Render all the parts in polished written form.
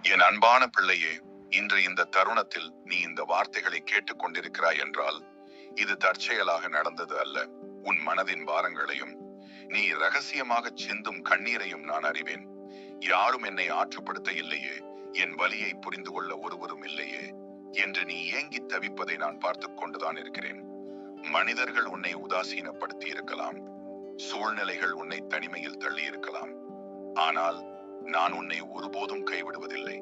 என் அன்பான பிள்ளையே, இன்று இந்த தருணத்தில் நீ இந்த வார்த்தைகளை கேட்டுக் கொண்டிருக்கிறாய் என்றால் இது தற்செயலாக நடந்தது அல்ல. உன் மனதின் பாரங்களையும் நீ ரகசியமாக சிந்தும் கண்ணீரையும் நான் அறிவேன். யாரும் என்னை ஆற்றுப்படுத்த இல்லையே, என் வலியை புரிந்து கொள்ள ஒருவரும் இல்லையே என்று நீ ஏங்கி தவிப்பதை நான் பார்த்து கொண்டுதான் இருக்கிறேன். மனிதர்கள் உன்னை உதாசீனப்படுத்தி இருக்கலாம், சூழ்நிலைகள் உன்னை தனிமையில் தள்ளி இருக்கலாம். ஆனால் நான் உன்னை ஒருபோதும் கைவிடுவதில்லை.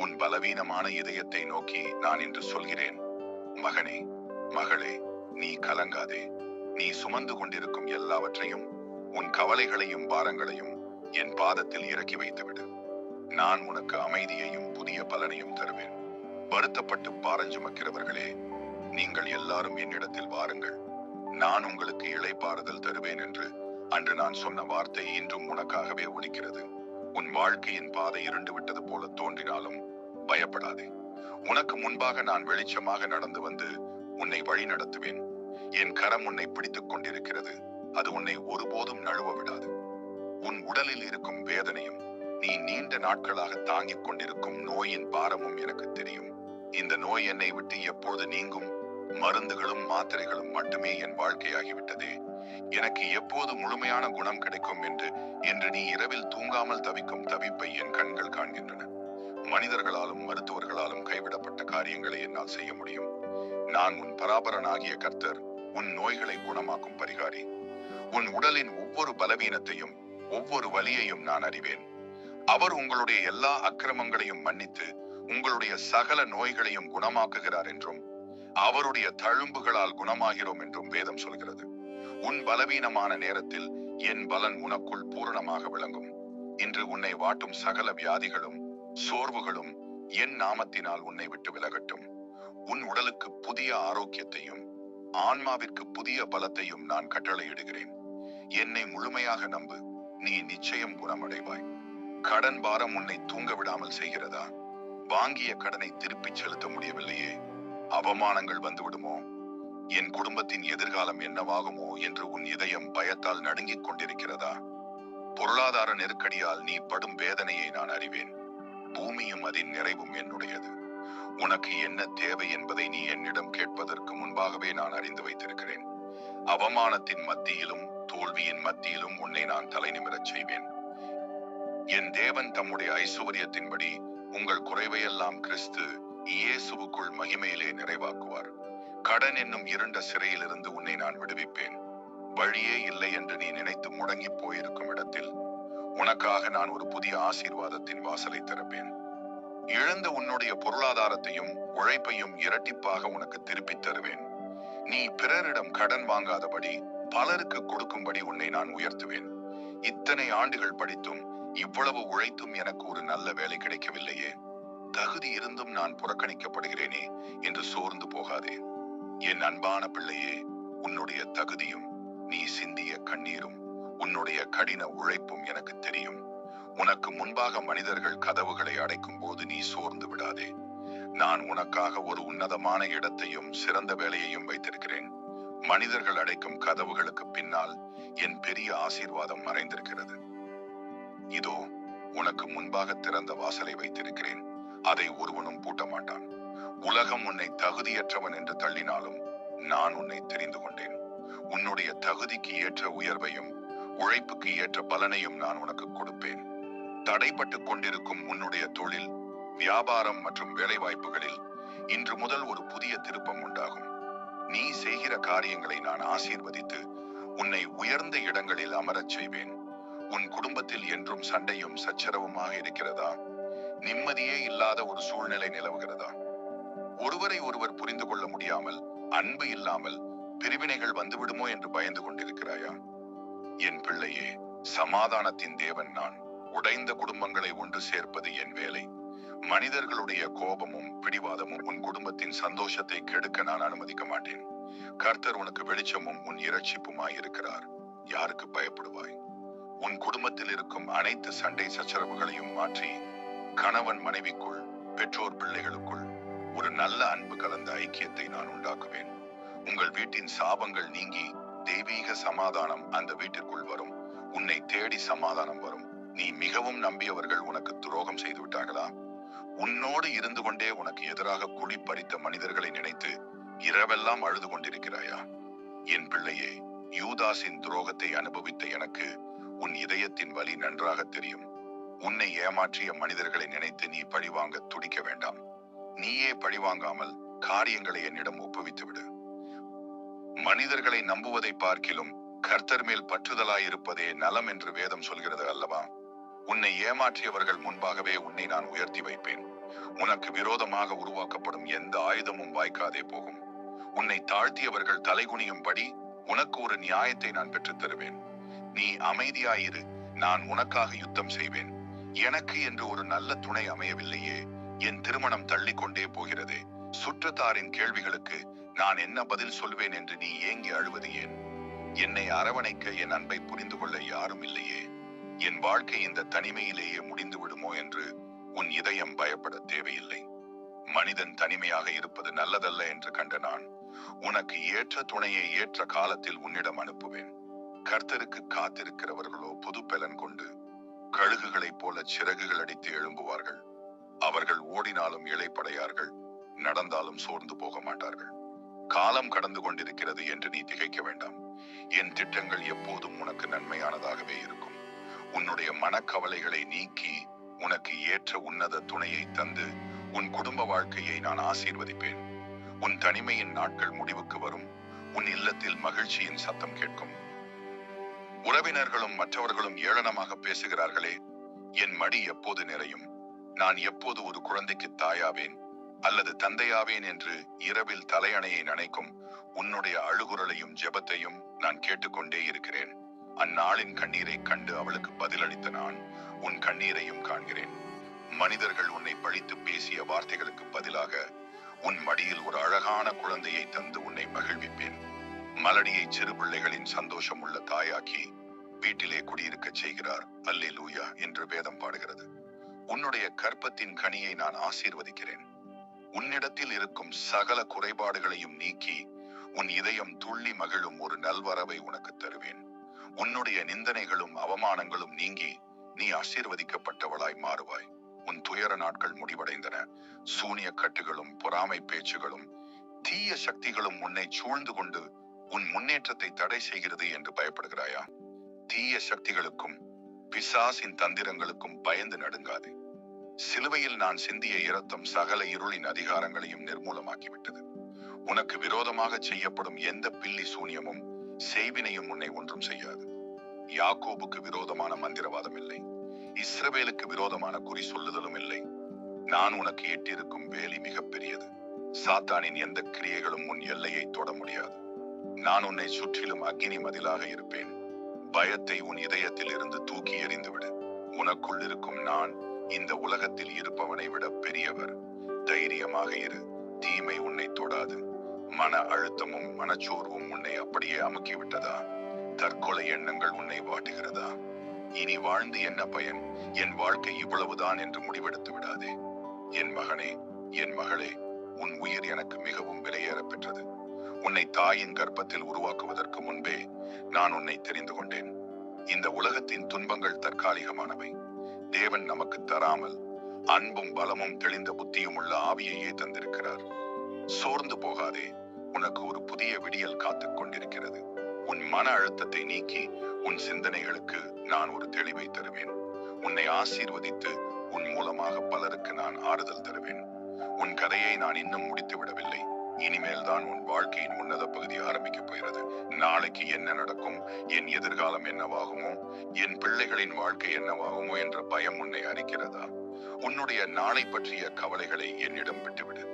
உன் பலவீனமான இதயத்தை நோக்கி நான் இன்று சொல்கிறேன், மகனே, மகளே, நீ கலங்காதே. நீ சுமந்து கொண்டிருக்கும் எல்லாவற்றையும், உன் கவலைகளையும் பாரங்களையும் என் பாதத்தில் இறக்கி வைத்துவிடு. நான் உனக்கு அமைதியையும் புதிய பலனையும் தருவேன். வருத்தப்பட்டு பாரஞ்சுமக்கிறவர்களே, நீங்கள் எல்லாரும் என்னிடத்தில் வாருங்கள், நான் உங்களுக்கு இளைப்பாறுதல் தருவேன் என்று அன்று நான் சொன்ன வார்த்தை இன்றும் உனக்காகவே ஒலிக்கிறது. உன் வாழ்க்கையின் பாதை இருண்டு விட்டது போல தோன்றினாலும் பயப்படாதே. உனக்கு முன்பாக நான் வெளிச்சமாக நடந்து வந்து உன்னை வழி நடத்துவேன். என் கரம் உன்னை பிடித்துக் கொண்டிருக்கிறது, அது உன்னை ஒருபோதும் நழுவ விடாது. உன் உடலில் இருக்கும் வேதனையும் நீ நீண்ட நாட்களாக தாங்கிக் கொண்டிருக்கும் நோயின் பாரமும் எனக்கு தெரியும். இந்த நோய் என்னை விட்டு எப்பொழுது நீங்கும்? மருந்துகளும் மாத்திரைகளும் மட்டுமே என் வாழ்க்கையாகிவிட்டதே. எனக்கு எப்போது முழுமையான குணம் கிடைக்கும் என்று நீ இரவில் தூங்காமல் தவிக்கும் தவிப்பை என் கண்கள் காண்கின்றன. மனிதர்களாலும் மருத்துவர்களாலும் கைவிடப்பட்ட காரியங்களை என்னால் செய்ய முடியும். நான் உன் பராபரனாகிய கர்த்தர், உன் நோய்களை குணமாக்கும் பரிகாரி. உன் உடலின் ஒவ்வொரு பலவீனத்தையும் ஒவ்வொரு வலியையும் நான் அறிவேன். அவர் உங்களுடைய எல்லா அக்கிரமங்களையும் மன்னித்து உங்களுடைய சகல நோய்களையும் குணமாக்குகிறார் என்றும் அவருடைய தழும்புகளால் குணமாகிறோம் என்றும் வேதம் சொல்கிறது. உன் பலவீனமான நேரத்தில் என் பலன் உனக்குள் பூரணமாக விளங்கும். இன்று உன்னை வாட்டும் சகல வியாதிகளும் சோர்வுகளும் என் நாமத்தினால் உன்னை விட்டு விலகட்டும். உன் உடலுக்கு புதிய ஆரோக்கியத்தையும் ஆன்மாவிற்கு புதிய பலத்தையும் நான் கட்டளையிடுகிறேன். என்னை முழுமையாக நம்பு, நீ நிச்சயம் குணமடைவாய். கடன் பாரம் உன்னை தூங்க விடாமல் செய்கிறதா? வாங்கிய கடனை திருப்பிச் செலுத்த முடியவில்லையே, அவமானங்கள் வந்துவிடுமோ, என் குடும்பத்தின் எதிர்காலம் என்னவாகுமோ என்று உன் இதயம் பயத்தால் நடுங்கிக் கொண்டிருக்கிறதா? பொருளாதார நெருக்கடியால் நீ படும் வேதனையை நான் அறிவேன். பூமியும் அதன் நிறைவும் என்னுடையது. உனக்கு என்ன தேவை என்பதை நீ என்னிடம் கேட்பதற்கு முன்பாகவே நான் அறிந்து வைத்திருக்கிறேன். அவமானத்தின் மத்தியிலும் தோல்வியின் மத்தியிலும் உன்னை நான் தலை நிமிரச் செய்வேன். என் தேவன் தம்முடைய ஐசுவரியத்தின்படி உங்கள் குறைவையெல்லாம் கிறிஸ்து இயேசுவுக்குள் மகிமையிலே நிறைவாக்குவார். கடன் என்னும் இருண்ட சிறையிலிருந்து உன்னை நான் விடுவிப்பேன். வழியே இல்லை என்று நீ நினைத்து முடங்கி போயிருக்கும் இடத்தில் உனக்காக நான் ஒரு புதிய ஆசீர்வாதத்தின் வாசலை திறப்பேன். இழந்த உன்னுடைய பொருளாதாரத்தையும் உழைப்பையும் இரட்டிப்பாக உனக்கு திருப்பித் தருவேன். நீ பிறரிடம் கடன் வாங்காதபடி பலருக்கு கொடுக்கும்படி உன்னை நான் உயர்த்துவேன். இத்தனை ஆண்டுகள் படித்தும் இவ்வளவு உழைத்தும் எனக்கு ஒரு நல்ல வேலை கிடைக்கவில்லையே, தகுதி இருந்தும் நான் புறக்கணிக்கப்படுகிறேனே என்று சோர்ந்து போகாதே. என் அன்பான பிள்ளையே, உன்னுடைய தகுதியும் நீ சிந்திய கண்ணீரும் உன்னுடைய கடின உழைப்பும் எனக்கு தெரியும். உனக்கு முன்பாக மனிதர்கள் கதவுகளை அடைக்கும் போது நீ சோர்ந்து விடாதே. நான் உனக்காக ஒரு உன்னதமான இடத்தையும் சிறந்த வேலையையும் வைத்திருக்கிறேன். மனிதர்கள் அடைக்கும் கதவுகளுக்கு பின்னால் என் பெரிய ஆசீர்வாதம் மறைந்திருக்கிறது. இதோ உனக்கு முன்பாக திறந்த வாசலை வைத்திருக்கிறேன், அதை ஒருவனும் பூட்ட மாட்டான். உலகம் உன்னை தகுதியற்றவன் என்று தள்ளினாலும் நான் உன்னை தெரிந்து கொண்டேன். உன்னுடைய தகுதிக்கு ஏற்ற உயர்வையும் உழைப்புக்கு ஏற்ற பலனையும் நான் உனக்கு கொடுப்பேன். தடைப்பட்டு கொண்டிருக்கும் உன்னுடைய தொழில், வியாபாரம் மற்றும் வேலை வாய்ப்புகளில் இன்று முதல் ஒரு புதிய திருப்பம் உண்டாகும். நீ செய்கிற காரியங்களை நான் ஆசீர்வதித்து உன்னை உயர்ந்த இடங்களில் அமரச் செய்வேன். உன் குடும்பத்தில் என்றும் சண்டையும் சச்சரவுமாக இருக்கிறதா? நிம்மதியே இல்லாத ஒரு சூழ்நிலை நிலவுகிறதா? ஒருவரை ஒருவர் புரிந்து கொள்ள முடியாமல், அன்பு இல்லாமல் பிரிவினைகள் வந்துவிடுமோ என்று பயந்து கொண்டிருக்கிறாயா? என் பிள்ளையே, சமாதானத்தின் தேவன் நான். உடைந்த குடும்பங்களை ஒன்று சேர்ப்பது என் வேலை. மனிதர்களுடைய கோபமும் பிடிவாதமும் உன் குடும்பத்தின் சந்தோஷத்தை கெடுக்க நான் அனுமதிக்க மாட்டேன். கர்த்தர் உனக்கு வெளிச்சமும் உன் இரட்சிப்புமாய் இருக்கிறார். யாருக்கு பயப்படுவாய்? உன் குடும்பத்தில் இருக்கும் அனைத்து சண்டை சச்சரவுகளையும் மாற்றி கணவன் மனைவிக்குள், பெற்றோர் பிள்ளைகளுக்குள் ஒரு நல்ல அன்பு கலந்த ஐக்கியத்தை நான் உண்டாக்குவேன். உங்கள் வீட்டின் சாபங்கள் நீங்கி தெய்வீக சமாதானம் அந்த வீட்டிற்குள் வரும். உன்னை தேடி சமாதானம் வரும். நீ மிகவும் நம்பியவர்கள் உனக்கு துரோகம் செய்து விட்டார்களா? உன்னோடு இருந்து கொண்டே உனக்கு எதிராக குழி பறித்த மனிதர்களை நினைத்து இரவெல்லாம் அழுது கொண்டிருக்கிறாயா? என் பிள்ளையே, யூதாஸின் துரோகத்தை அனுபவித்த எனக்கு உன் இதயத்தின் வலி நன்றாக தெரியும். உன்னை ஏமாற்றிய மனிதர்களை நினைத்து நீ பழிவாங்க துடிக்க வேண்டாம். நீயே பழிவாங்காமல் காரியங்களை என்னிடம் ஒப்புவித்து விடு. மனிதர்களை நம்புவதை பார்க்கிலும் கர்த்தர் மேல் பற்றுதலாயிருப்பதே நலம் என்று வேதம் சொல்கிறது அல்லவா? உன்னை ஏமாற்றியவர்கள் முன்பாகவே உன்னை நான் உயர்த்தி வைப்பேன். உனக்கு விரோதமாக உருவாக்கப்படும் எந்த ஆயுதமும் வாய்க்காதே போகும். உன்னை தாழ்த்தியவர்கள் தலைகுனியும்படி உனக்கு ஒரு நியாயத்தை நான் பெற்றுத் தருவேன். நீ அமைதியாயிரு, நான் உனக்காக யுத்தம் செய்வேன். எனக்கு என்று ஒரு நல்ல துணை அமையவில்லையே, என் திருமணம் தள்ளிக்கொண்டே போகிறதே, சுற்றத்தாரின் கேள்விகளுக்கு நான் என்ன பதில் சொல்வேன் என்று நீ ஏங்கி அழுவது ஏன்? என்னை அரவணைக்க என் அன்பை புரிந்து கொள்ள யாரும் இல்லையே. என் வாழ்க்கை இந்த தனிமையிலேயே முடிந்து விடுமோ என்று உன் இதயம் பயப்பட தேவையில்லை. மனிதன் தனிமையாக இருப்பது நல்லதல்ல என்று கண்ட நான் உனக்கு ஏற்ற துணையை ஏற்ற காலத்தில் உன்னிடம் அனுப்புவேன். கர்த்தருக்கு காத்திருக்கிறவர்களோ புது பலன் கொண்டு கழுகுகளைப் போல சிறகுகள் அடித்து எழும்புவார்கள். அவர்கள் ஓடினாலும் இளைப்படையார்கள், நடந்தாலும் சோர்ந்து போக மாட்டார்கள். காலம் கடந்து கொண்டிருக்கிறது என்று நீ திகைக்க வேண்டாம். என் திட்டங்கள் எப்போதும் உனக்கு நன்மையானதாகவே இருக்கும். உன்னுடைய மனக்கவலைகளை நீக்கி உனக்கு ஏற்ற உன்னத துணையை தந்து உன் குடும்ப வாழ்க்கையை நான் ஆசீர்வதிப்பேன். உன் தனிமையின் நாட்கள் முடிவுக்கு வரும். உன் இல்லத்தில் மகிழ்ச்சியின் சத்தம் கேட்கும். உறவினர்களும் மற்றவர்களும் ஏளனமாக பேசுகிறார்களே, என் மடி எப்போது நிறையும், நான் எப்போது ஒரு குழந்தைக்கு தாயாவேன் அல்லது தந்தையாவேன் என்று இரவில் தலையணையை நனைக்கும் உன்னுடைய அழுகுரலையும் ஜெபத்தையும் நான் கேட்டுக்கொண்டே இருக்கிறேன். அந்நாளின் கண்ணீரை கண்டு அவளுக்கு பதிலளித்த நான் உன் கண்ணீரையும் காண்கிறேன். மனிதர்கள் உன்னை பழித்து பேசிய வார்த்தைகளுக்கு பதிலாக உன் மடியில் ஒரு அழகான குழந்தையை தந்து உன்னை மகிழ்விப்பேன். மலடியை சிறு பிள்ளைகளின் சந்தோஷம் உள்ள தாயாக்கி வீட்டிலே குடியிருக்க செய்கிறார். அல்லேலூயா என்று வேதம் பாடுகிறது. உன்னுடைய கற்பத்தின் கனியை நான் ஆசீர்வதிக்கிறேன். உன்னிடத்தில் இருக்கும் சகல குறைபாடுகளையும் நீக்கி உன் இதயம் துள்ளி மகிழும் ஒரு நல்வரவை உனக்கு தருவேன். உன்னுடைய நிந்தனைகளும் அவமானங்களும் நீங்கி நீ ஆசீர்வதிக்கப்பட்டவளாய் மாறுவாய். உன் துயர நாட்கள் முடிவடைந்தன. சூனிய கட்டுகளும் பொறாமை பேச்சுகளும் தீய சக்திகளும் உன்னை சூழ்ந்து கொண்டு உன் முன்னேற்றத்தை தடை செய்கிறது என்று பயப்படுகிறாயா? தீய சக்திகளுக்கும் பிசாசின் தந்திரங்களுக்கும் பயந்து நடுங்காதே. சிலுவையில் நான் சிந்திய இரத்தம் சகல இருளின் அதிகாரங்களையும் நிர்மூலமாக்கிவிட்டது. உனக்கு விரோதமாக செய்யப்படும் எந்த பில்லி சூனியமும் செய்வினையும் உன்னை ஒன்றும் செய்யாது. யாக்கோபுக்கு விரோதமான மந்திரவாதம் இல்லை, இஸ்ரவேலுக்கு விரோதமான குறி சொல்லுதலும் இல்லை. நான் உனக்கு இட்டிருக்கும் வேலி மிகப்பெரியது. சாத்தானின் எந்த கிரியைகளும் உன் எல்லையை தொட முடியாது. நான் உன்னை சுற்றிலும் அக்கினி மதிலாக இருப்பேன். பயத்தை உன் இதயத்தில் இருந்து தூக்கி எறிந்துவிடு. உனக்குள் இருக்கும் நான் இந்த உலகத்தில் இருப்பவனை விட பெரியவர். தைரியமாக இரு, தீமை உன்னை தொடாது. மன அழுத்தமும் மனச்சோர்வும் உன்னை அப்படியே அமுக்கிவிட்டதா? தற்கொலை எண்ணங்கள் உன்னை வாட்டுகிறதா? இனி வாழ்ந்து என்ன பயன்? என் வாழ்க்கை இவ்வளவுதான் என்று முடிவெடுத்து விடாதே. என் மகனே, என் மகளே, உன் உயிர் எனக்கு மிகவும் விலையேற பெற்றது. உன்னை தாயின் கர்ப்பத்தில் உருவாக்குவதற்கு முன்பே நான் உன்னை தெரிந்து கொண்டேன். இந்த உலகத்தின் துன்பங்கள் தற்காலிகமானவை. தேவன் நமக்கு தராமல் அன்பும் பலமும் தெளிந்த புத்தியும் உள்ள ஆவியையே தந்திருக்கிறார். சோர்ந்து போகாதே, உனக்கு ஒரு புதிய விடியல் காத்துக் கொண்டிருக்கிறது. உன் மன அழுத்தத்தை நீக்கி உன் சிந்தனைகளுக்கு நான் ஒரு தெளிவை தருவேன். உன்னை ஆசீர்வதித்து உன் மூலமாக பலருக்கு நான் ஆறுதல் தருவேன். உன் கதையை நான் இன்னும் முடித்து விடவில்லை. இனிமேல் தான் உன் வாழ்க்கையின் உன்னத பகுதி ஆரம்பிக்கப் போகிறது. நாளைக்கு என்ன நடக்கும், என் எதிர்காலம் என்னவாகுமோ, என் பிள்ளைகளின் வாழ்க்கை என்னவாகுமோ என்ற பயம் உன்னை அரிக்கிறதா? உன்னுடைய நாளை பற்றிய கவலைகளை என்னிடம் விட்டுவிடு.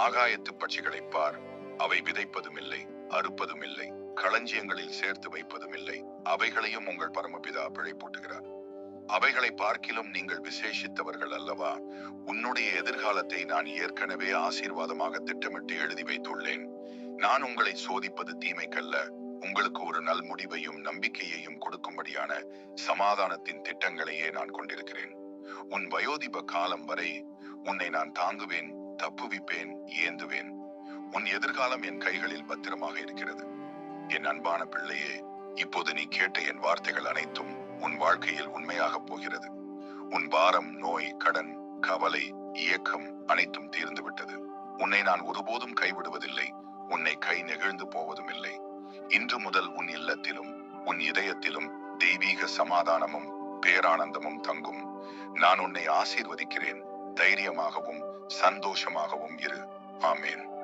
ஆகாயத்து பட்சிகளை பார், அவை விதைப்பதும் இல்லை, அறுப்பதும் இல்லை, களஞ்சியங்களில் சேர்த்து வைப்பதும் இல்லை. அவைகளையும் உங்கள் பரமபிதா பிழைப்பூட்டுகிறார். அவைகளை பார்க்கிலும் நீங்கள் விசேஷித்தவர்கள் அல்லவா? உன்னுடைய எதிர்காலத்தை நான் ஏற்கனவே ஆசீர்வாதமாக திட்டமிட்டு எழுதி வைத்துள்ளேன். நான் உங்களை சோதிப்பது தீமைக்கல்ல, உங்களுக்கு ஒரு நல் முடிவையும் நம்பிக்கையையும் கொடுக்கும்படியான சமாதானத்தின் திட்டங்களையே நான் கொண்டிருக்கிறேன். உன் வயோதிப காலம் வரை உன்னை நான் தாங்குவேன், தப்புவிப்பேன், ஏந்துவேன். உன் எதிர்காலம் என் கைகளில் பத்திரமாக இருக்கிறது. என் அன்பான பிள்ளையே, இப்போது நீ கேட்ட என் வார்த்தைகள் அனைத்தும் உன் வாழ்க்கையில் உண்மையாக போகிறது. உன் பாரம், நோய், கடன், கவலை, இயக்கம் அனைத்தும் தீர்ந்து விட்டது. உன்னை நான் ஒருபோதும் கைவிடுவதில்லை, உன்னை கை நெகிழ்ந்து போவதும் இல்லை. இன்று முதல் உன் இல்லத்திலும் உன் இதயத்திலும் தெய்வீக சமாதானமும் பேரானந்தமும் தங்கும். நான் உன்னை ஆசீர்வதிக்கிறேன். தைரியமாகவும் சந்தோஷமாகவும் இரு. ஆமேன்.